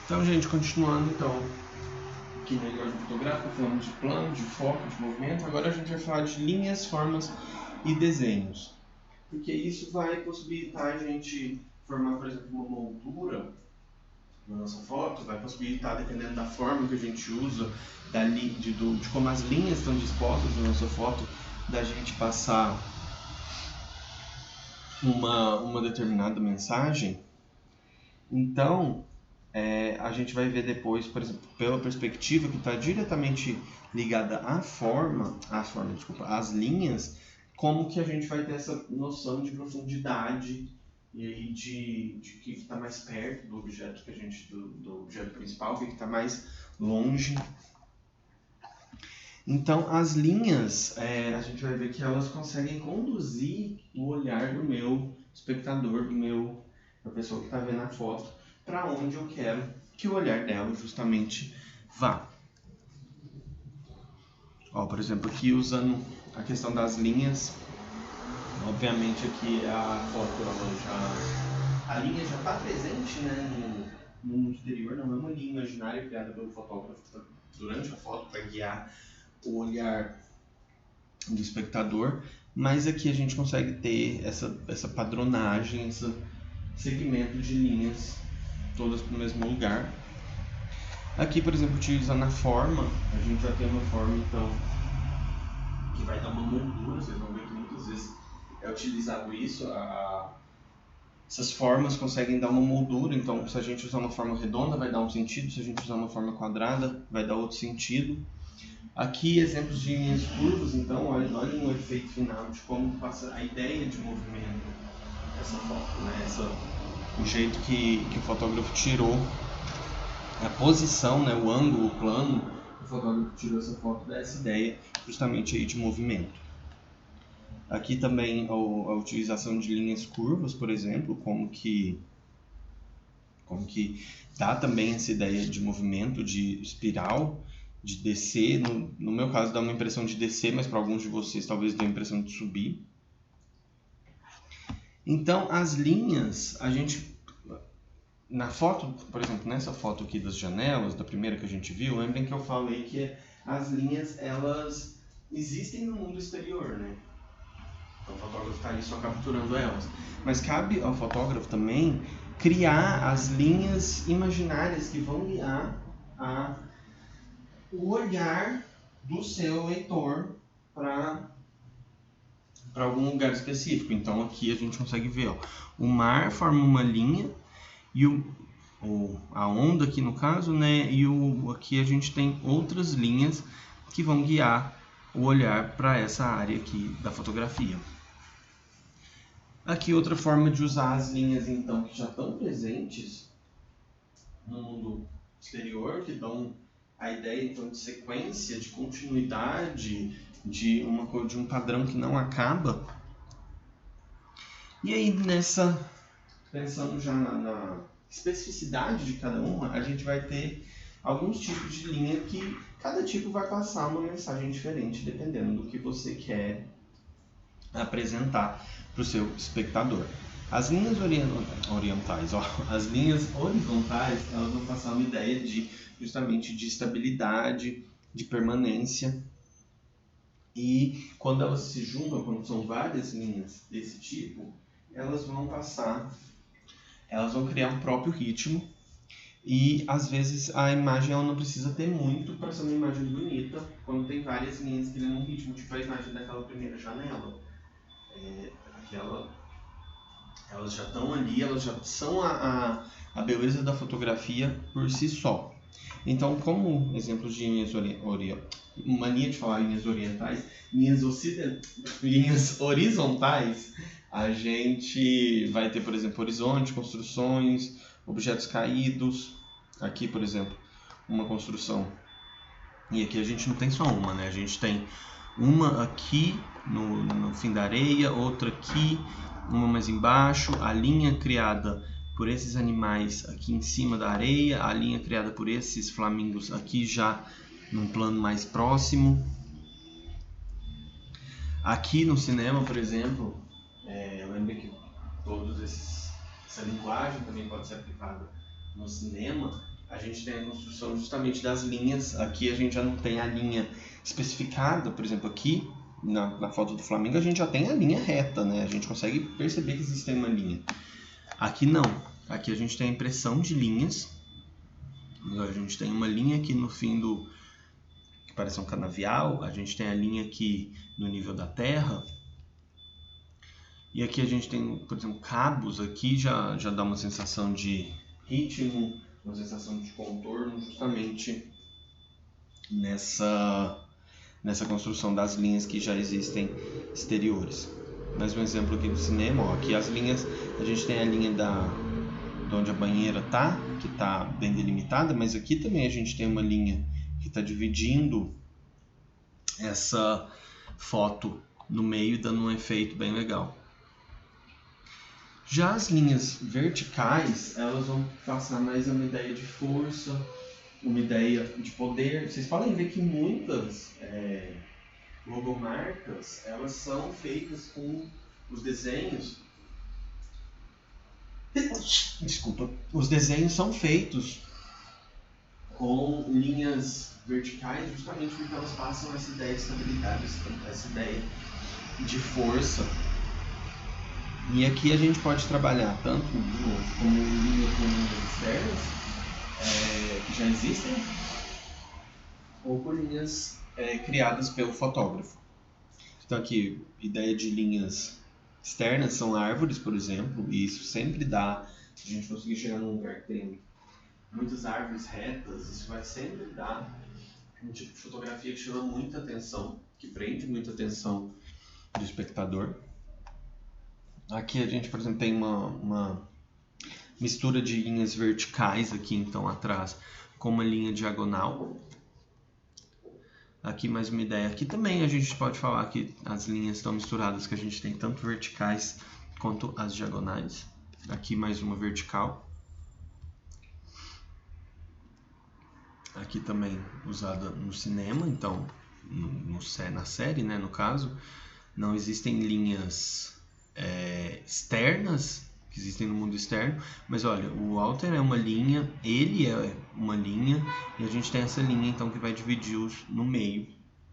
Então, gente, continuando então aqui na linguagem fotográfica, falamos de plano, de foco, de movimento. Agora a gente vai falar de linhas, formas e desenhos, porque isso vai possibilitar a gente formar, por exemplo, uma moldura na nossa foto, vai possibilitar, dependendo da forma que a gente usa, de como as linhas estão dispostas na nossa foto, da gente passar uma determinada mensagem. Então, a gente vai ver depois, por exemplo, pela perspectiva que está diretamente ligada às linhas, como que a gente vai ter essa noção de profundidade e aí de que está mais perto do objeto do objeto principal, o que está mais longe. Então, as linhas, a gente vai ver que elas conseguem conduzir o olhar do meu espectador, da pessoa que está vendo a foto, para onde eu quero que o olhar dela justamente vá. Ó, por exemplo, aqui usando a questão das linhas, obviamente aqui a foto, a linha já está presente, né, no mundo exterior, não é uma linha imaginária criada pelo fotógrafo durante a foto para guiar o olhar do espectador, mas aqui a gente consegue ter essa padronagem, esse segmento de linhas todas para o mesmo lugar. Aqui, por exemplo, utilizando a forma, a gente vai ter uma forma então que vai dar uma moldura. Vocês vão ver que muitas vezes é utilizado isso, essas formas conseguem dar uma moldura. Então, se a gente usar uma forma redonda vai dar um sentido, se a gente usar uma forma quadrada vai dar outro sentido. Aqui exemplos de linhas curvas, então olhem o efeito final de como passa a ideia de movimento dessa foto, né? O jeito que o fotógrafo tirou a posição, né? O ângulo, o plano, o fotógrafo tirou essa foto dessa ideia justamente aí de movimento. Aqui também a utilização de linhas curvas, por exemplo, como que dá também essa ideia de movimento, de espiral, de descer. No meu caso dá uma impressão de descer, mas para alguns de vocês talvez dê a impressão de subir. Então as linhas, a gente na foto, por exemplo, nessa foto aqui das janelas, da primeira que a gente viu, lembrem que eu falei que as linhas elas existem no mundo exterior, né? Então o fotógrafo está ali só capturando elas, mas cabe ao fotógrafo também criar as linhas imaginárias que vão guiar o olhar do seu leitor para algum lugar específico. Então aqui a gente consegue ver, ó, o mar forma uma linha e a onda aqui no caso, né? E aqui a gente tem outras linhas que vão guiar o olhar para essa área aqui da fotografia. Aqui outra forma de usar as linhas então que já estão presentes no mundo exterior, que dão a ideia então de sequência, de continuidade, de um padrão que não acaba. E aí pensando já na especificidade de cada uma, a gente vai ter alguns tipos de linha que cada tipo vai passar uma mensagem diferente, dependendo do que você quer apresentar para o seu espectador. As linhas as linhas horizontais, elas vão passar uma ideia justamente de estabilidade, de permanência. E quando elas se juntam, quando são várias linhas desse tipo, elas vão criar um próprio ritmo. E às vezes a imagem ela não precisa ter muito para ser uma imagem bonita, quando tem várias linhas criando um ritmo, tipo a imagem daquela primeira janela. Elas já estão ali, elas já são a beleza da fotografia por si só. Então, como exemplos de linhas mania de falar linhas orientais, linhas horizontais, a gente vai ter, por exemplo, horizonte, construções, objetos caídos. Aqui, por exemplo, uma construção. E aqui a gente não tem só uma, né? A gente tem uma aqui no fim da areia, outra aqui, uma mais embaixo, a linha criada por esses animais aqui em cima da areia, a linha criada por esses flamingos aqui já num plano mais próximo. Aqui no cinema, por exemplo, lembre que essa linguagem também pode ser aplicada no cinema. a gente tem a construção justamente das linhas. Aqui a gente já não tem a linha especificada, por exemplo, aqui na foto do Flamengo a gente já tem a linha reta, né? A gente consegue perceber que existe uma linha. Aqui não, aqui a gente tem a impressão de linhas. A gente tem uma linha aqui no fim do, que parece um canavial, a gente tem a linha aqui no nível da terra. E aqui a gente tem, por exemplo, cabos aqui, já dá uma sensação de ritmo, uma sensação de contorno, justamente nessa construção das linhas que já existem exteriores. Mais um exemplo aqui do cinema, ó, aqui as linhas, a gente tem a linha de onde a banheira tá, que está bem delimitada, mas aqui também a gente tem uma linha que está dividindo essa foto no meio, dando um efeito bem legal. Já as linhas verticais, elas vão passar mais uma ideia de força, uma ideia de poder. Vocês podem ver que muitas logomarcas, elas são feitas com os desenhos. Desculpa. Os desenhos são feitos com linhas verticais, justamente porque elas passam essa ideia de estabilidade, essa ideia de força. E aqui a gente pode trabalhar tanto como linhas externas, que já existem, ou por linhas criadas pelo fotógrafo. Então aqui, ideia de linhas externas são árvores, por exemplo, e isso sempre dá, se a gente conseguir chegar num lugar que tem muitas árvores retas, isso vai sempre dar um tipo de fotografia que chama muita atenção, que prende muita atenção do espectador. Aqui a gente, por exemplo, tem uma mistura de linhas verticais aqui, então, atrás, com uma linha diagonal. Aqui mais uma ideia. Aqui também a gente pode falar que as linhas estão misturadas, que a gente tem tanto verticais quanto as diagonais. Aqui mais uma vertical. Aqui também usada no cinema, então, na série, né, no caso, não existem linhas externas que existem no mundo externo, mas olha, o Walter é uma linha, ele é uma linha, e a gente tem essa linha então que vai dividir-os no meio.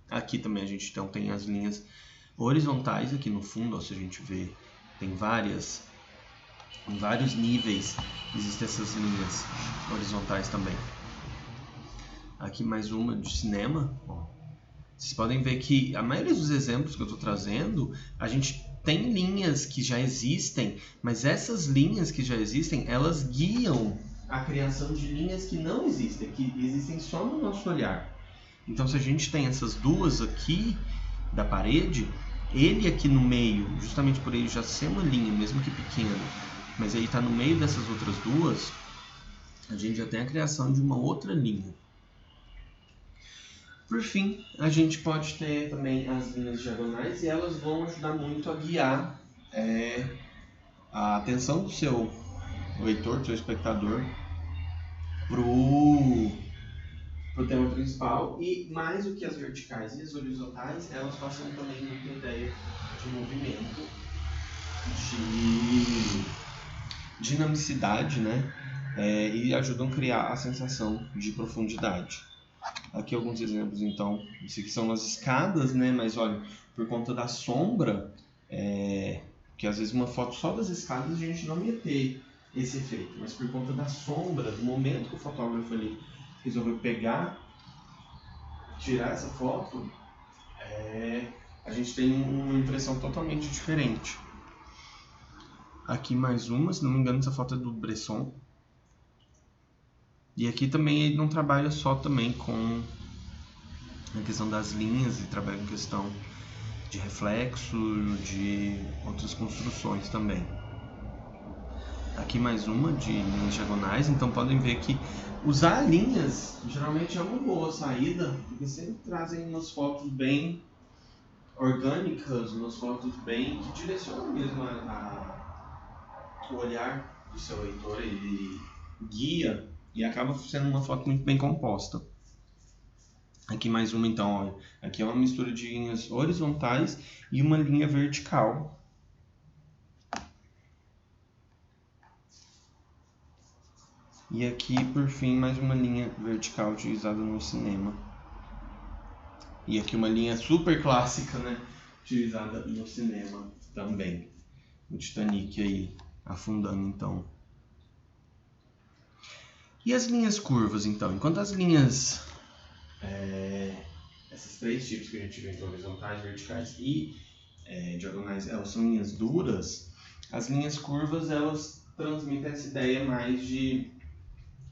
Aqui também a gente então tem as linhas horizontais aqui no fundo, ó, se a gente vê, tem em vários níveis existem essas linhas horizontais também. Aqui mais uma de cinema. Vocês podem ver que a maioria dos exemplos que eu estou trazendo, a gente tem linhas que já existem, mas essas linhas que já existem, elas guiam a criação de linhas que não existem, que existem só no nosso olhar. Então, se a gente tem essas duas aqui da parede, ele aqui no meio, justamente por ele já ser uma linha, mesmo que pequena, mas ele está no meio dessas outras duas, a gente já tem a criação de uma outra linha. Por fim, a gente pode ter também as linhas diagonais e elas vão ajudar muito a guiar a atenção do seu leitor, do seu espectador, pro tema principal. E mais do que as verticais e as horizontais, elas passam também muita ideia de movimento, de dinamicidade, né? E ajudam a criar a sensação de profundidade. Aqui alguns exemplos, então, isso aqui são as escadas, né? Mas olha, por conta da sombra, que às vezes uma foto só das escadas a gente não ia ter esse efeito, mas por conta da sombra, do momento que o fotógrafo ali resolveu tirar essa foto, a gente tem uma impressão totalmente diferente. Aqui mais uma, se não me engano essa foto é do Bresson. E aqui também ele não trabalha só também com a questão das linhas, e trabalha com questão de reflexo, de outras construções também. Aqui mais uma de linhas diagonais, então podem ver que usar linhas geralmente é uma boa saída, porque sempre trazem umas fotos bem orgânicas, umas fotos bem que direcionam mesmo o olhar do seu leitor, ele guia e acaba sendo uma foto muito bem composta. Aqui mais uma então, olha. Aqui é uma mistura de linhas horizontais e uma linha vertical. E aqui, por fim, mais uma linha vertical utilizada no cinema. E aqui uma linha super clássica, né? Utilizada no cinema também. O Titanic aí afundando, então. E as linhas curvas, então? Enquanto as linhas... esses três tipos que a gente vê, horizontais, verticais e diagonais, elas são linhas duras. As linhas curvas, elas transmitem essa ideia mais de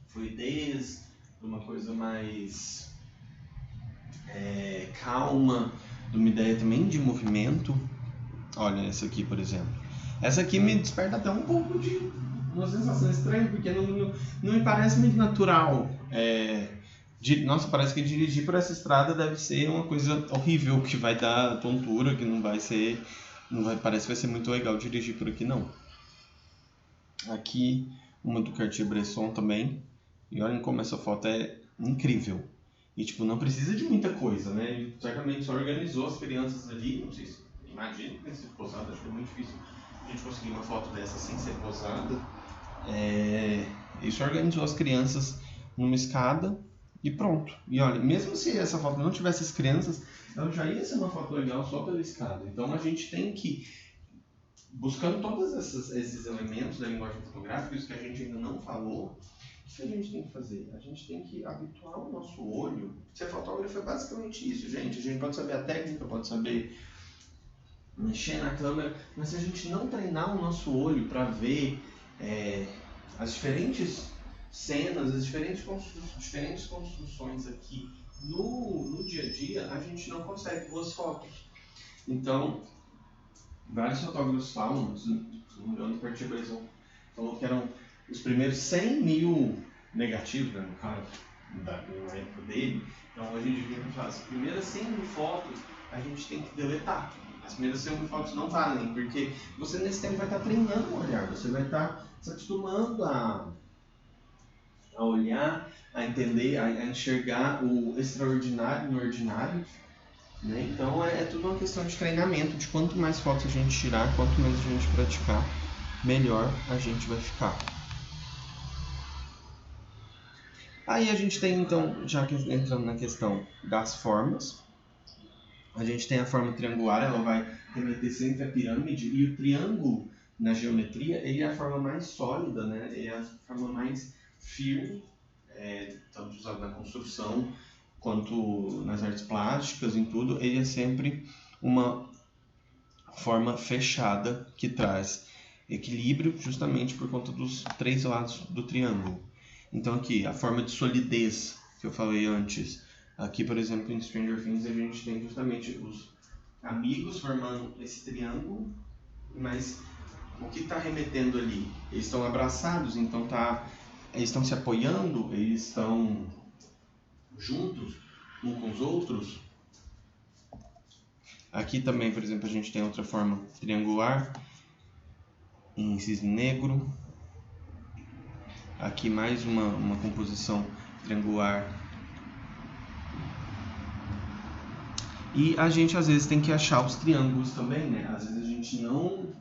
fluidez, de uma coisa mais calma, de uma ideia também de movimento. Olha essa aqui, por exemplo. Essa aqui me desperta até um pouco de uma sensação estranha, porque não me parece muito natural. Nossa, parece que dirigir por essa estrada deve ser uma coisa horrível, que vai dar tontura, que não vai ser... parece que vai ser muito legal dirigir por aqui, não. Aqui, uma do Cartier-Bresson também. E olhem como essa foto é incrível. E, tipo, não precisa de muita coisa, né? Ele certamente só organizou as crianças ali. Não sei se... Imagino que tenha sido posada. Acho que é muito difícil a gente conseguir uma foto dessa sem ser posada. Ele só organizou as crianças numa escada e pronto. E olha, mesmo se essa foto não tivesse as crianças, ela já ia ser uma foto legal só pela escada. Então a gente tem que, buscando todos esses elementos da linguagem fotográfica, isso que a gente ainda não falou, o que a gente tem que fazer? A gente tem que habituar o nosso olho. Ser fotógrafo é basicamente isso, gente. A gente pode saber a técnica, pode saber mexer na câmera, mas se a gente não treinar o nosso olho para ver as diferentes cenas, as diferentes construções aqui no dia a dia, a gente não consegue boas fotos. Então, vários fotógrafos falam, se não me engano, o Cartier-Bresson falou que eram os primeiros 100 mil negativos, né, no caso, na época dele. Então, a gente devia falar, as primeiras 100 mil fotos a gente tem que deletar. As primeiras 100 mil fotos não valem, porque você nesse tempo vai estar treinando o olhar, você vai estar se acostumando a olhar, a entender, a enxergar o extraordinário no ordinário, né? Então é tudo uma questão de treinamento, de quanto mais fotos a gente tirar, quanto mais a gente praticar, melhor a gente vai ficar. Aí a gente tem então, já que entrando na questão das formas, a gente tem a forma triangular, ela vai remeter sempre a pirâmide, e o triângulo na geometria, ele é a forma mais sólida, né? Ele é a forma mais firme, tanto usado na construção quanto nas artes plásticas, em tudo. Ele é sempre uma forma fechada que traz equilíbrio justamente por conta dos três lados do triângulo. Então aqui, a forma de solidez que eu falei antes. Aqui, por exemplo, em Stranger Things, a gente tem justamente os amigos formando esse triângulo, mas o que está remetendo ali? Eles estão abraçados, então eles estão se apoiando, eles estão juntos uns com os outros. Aqui também, por exemplo, a gente tem outra forma triangular, em cisne negro. Aqui mais uma composição triangular. E a gente às vezes tem que achar os triângulos também, né? Às vezes a gente não...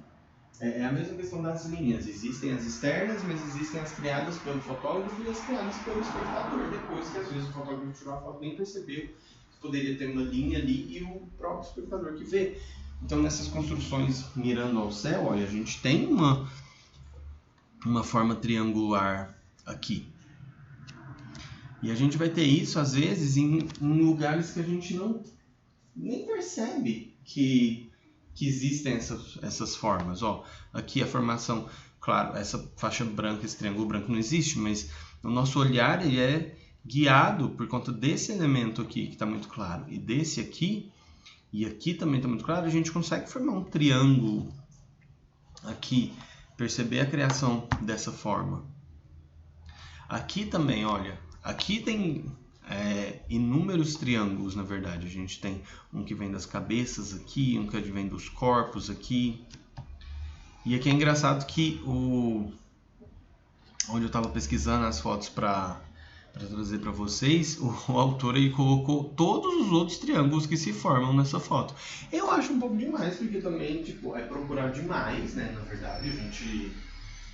É a mesma questão das linhas. Existem as externas, mas existem as criadas pelo fotógrafo e as criadas pelo espectador. Depois que às vezes o fotógrafo tirou a foto nem percebeu que poderia ter uma linha ali e o próprio espectador que vê. Então nessas construções mirando ao céu, olha, a gente tem uma forma triangular aqui. E a gente vai ter isso às vezes em lugares que a gente nem percebe que existem essas formas. Aqui a formação, claro, essa faixa branca, esse triângulo branco não existe, mas o nosso olhar ele é guiado por conta desse elemento aqui que está muito claro, e desse aqui, e aqui também está muito claro. A gente consegue formar um triângulo aqui, perceber a criação dessa forma. Aqui também, olha, aqui tem inúmeros triângulos, na verdade. A gente tem um que vem das cabeças aqui, um que vem dos corpos aqui. E aqui é engraçado que onde eu estava pesquisando as fotos para trazer para vocês, o autor ele colocou todos os outros triângulos que se formam nessa foto. Eu acho um pouco demais, porque também é procurar demais, né? Na verdade, a gente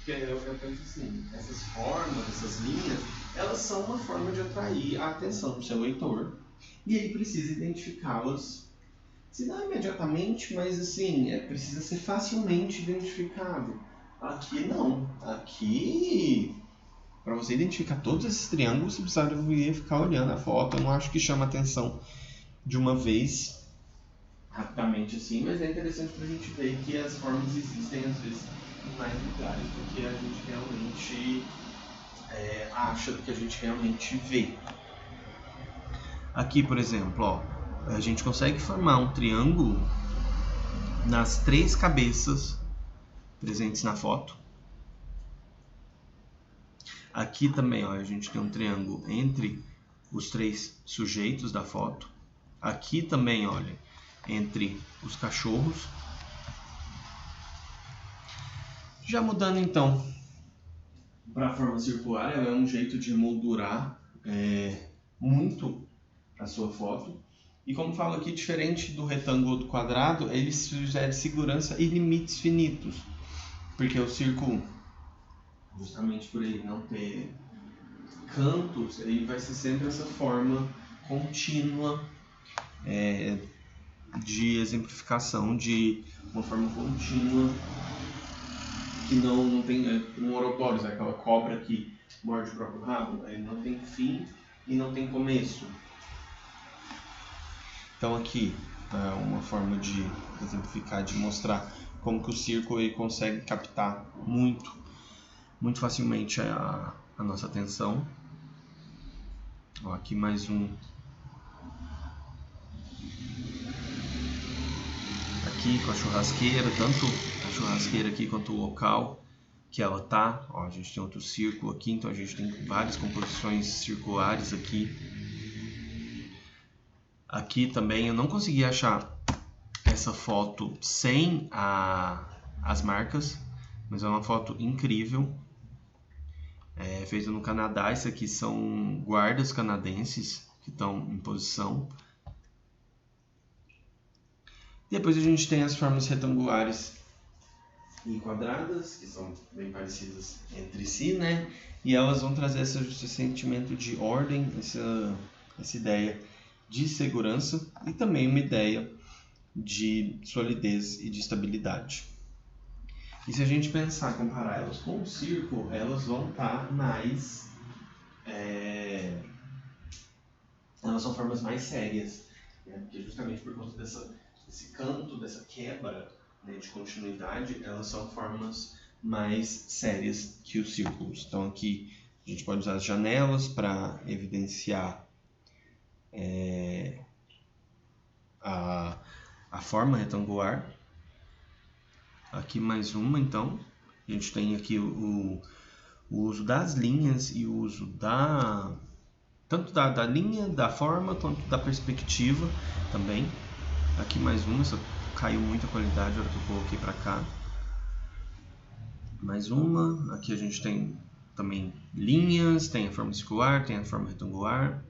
Porque eu penso assim, essas formas, essas linhas, elas são uma forma de atrair a atenção do seu leitor. E aí precisa identificá-las, se não imediatamente, mas assim, precisa ser facilmente identificável. Aqui não. Aqui, para você identificar todos esses triângulos, você precisaria ficar olhando a foto. Eu não acho que chama atenção de uma vez, rapidamente assim, mas é interessante para a gente ver que as formas existem às vezes em mais lugares do que a gente realmente acha, do que a gente realmente vê. Aqui, por exemplo, ó, a gente consegue formar um triângulo nas 3 cabeças presentes na foto. Aqui também, ó, a gente tem um triângulo entre os 3 sujeitos da foto. Aqui também, olha, entre os cachorros. Já mudando então para a forma circular, ela é um jeito de moldurar muito a sua foto. E como falo aqui, diferente do retângulo ou do quadrado, ele sugere segurança e limites finitos. Porque o círculo, justamente por ele não ter cantos, ele vai ser sempre essa forma contínua de exemplificação, de uma forma contínua que não tem um Ouroboros, aquela cobra que morde o próprio rabo, ele não tem fim e não tem começo. Então aqui é uma forma de exemplificar, de mostrar como que o círculo ele consegue captar muito facilmente a nossa atenção. Ó, aqui mais um. Aqui com a churrasqueira, tanto a churrasqueira aqui quanto o local que ela tá. Ó, a gente tem outro círculo aqui, então a gente tem várias composições circulares aqui. Aqui também eu não consegui achar essa foto sem as marcas, mas é uma foto incrível. Feita no Canadá. Isso aqui são guardas canadenses que estão em posição. Depois a gente tem as formas retangulares e quadradas, que são bem parecidas entre si, né? E elas vão trazer esse sentimento de ordem, essa ideia de segurança e também uma ideia de solidez e de estabilidade. E se a gente pensar, comparar elas com o círculo, elas vão estar mais... elas são formas mais sérias, né? Porque justamente por conta desse canto, dessa quebra, né, de continuidade, elas são formas mais sérias que os círculos. Então aqui a gente pode usar as janelas para evidenciar a forma retangular. Aqui mais uma, então. A gente tem aqui o uso das linhas e o uso tanto da linha, da forma, quanto da perspectiva também. Aqui mais uma, só caiu muito a qualidade na hora que eu coloquei para cá. Mais uma. Aqui a gente tem também linhas, tem a forma circular, tem a forma retangular.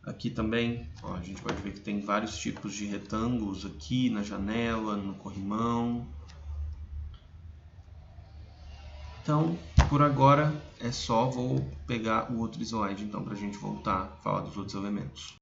Aqui também, ó, a gente pode ver que tem vários tipos de retângulos aqui na janela, no corrimão. Então, por agora é só, vou pegar o outro slide então para a gente voltar a falar dos outros elementos.